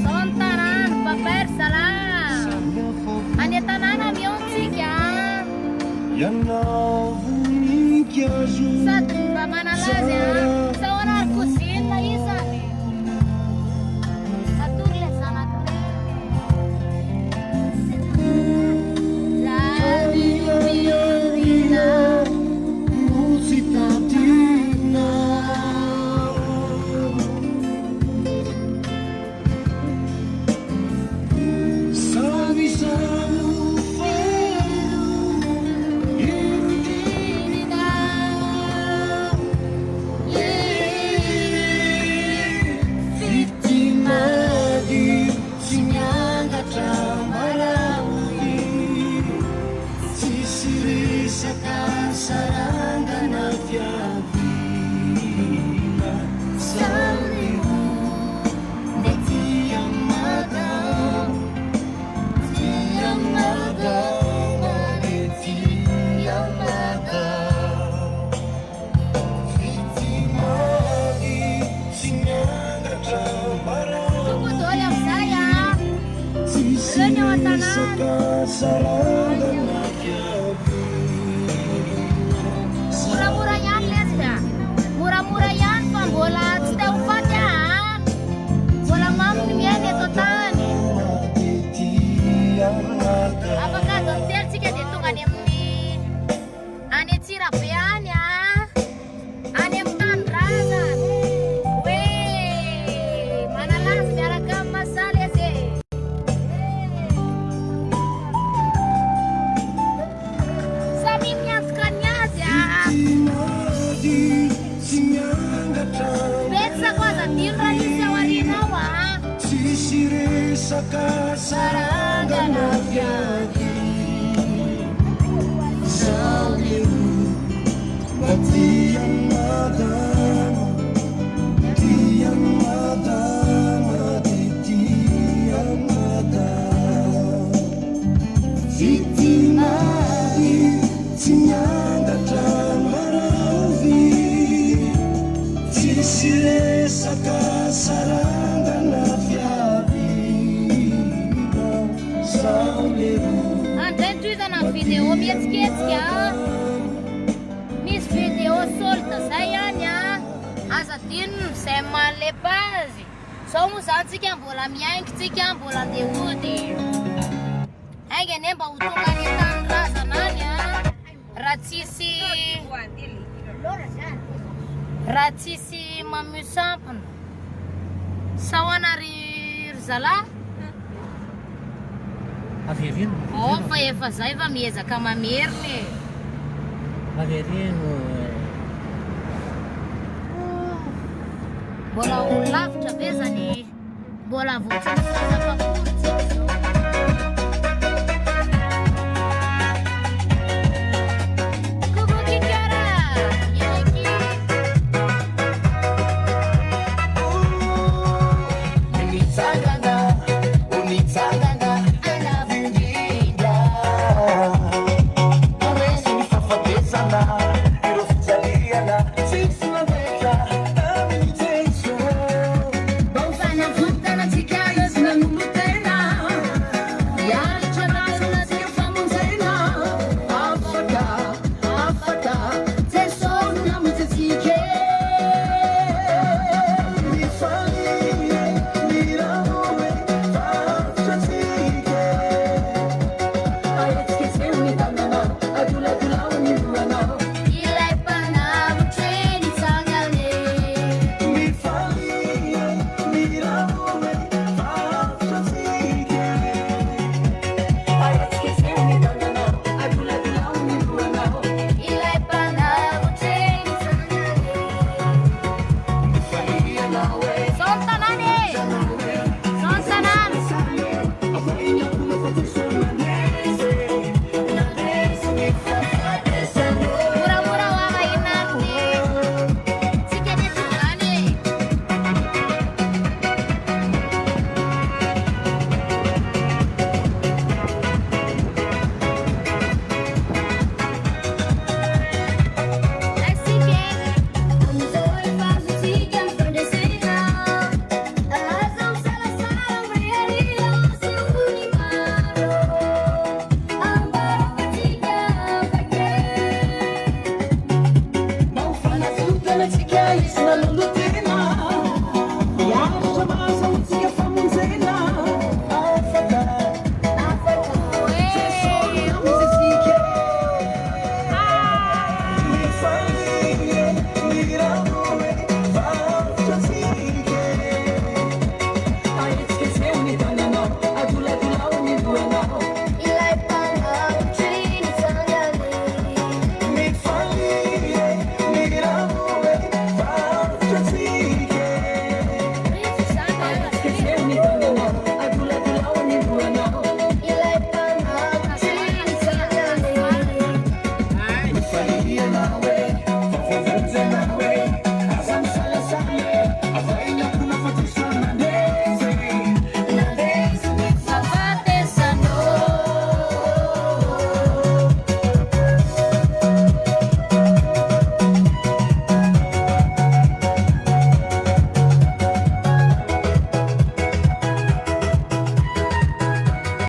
Son tarano papersala. Any tanàna miontsika. Sady mba manalazy sao anary kozina izany. Atory le zanak'ireny. La violina musitatina. Mura-mura yan, Lesya. Mura-mura yan, pambola. Sita upat yan. Bola mampu yan, ito tani. Apakah dokter jika dihitungan yang ini? Ane sirap yan ya. Ane tanrazan. Weh, mana lah sejarah masalah sih. Pensa cosa dirla di sawarina wa. Saranga na fiagi. Salimu matiang madama. Tiang madama di tiang madama. Vitima di tinyanga tamaravi. Sire sakasaranga na fiavina sauleru. Andren tuiza na video mietsketska. Mis video solta sayanya. Aza tin sema le base. Somos antsika mbola miaingotsika mbola andehody. Hainga ane mba hotonga ny tanindrazana any raha tsisy mamesampana. Sao anary ry zala? Averino? Fa efa zay fa miezaka mameriny. Averino. Mbola ho lavitra be zany. Mbola voatsiny zazapapory. Bom, vai na fruta, na tica, eu sou nasikia sinaluluti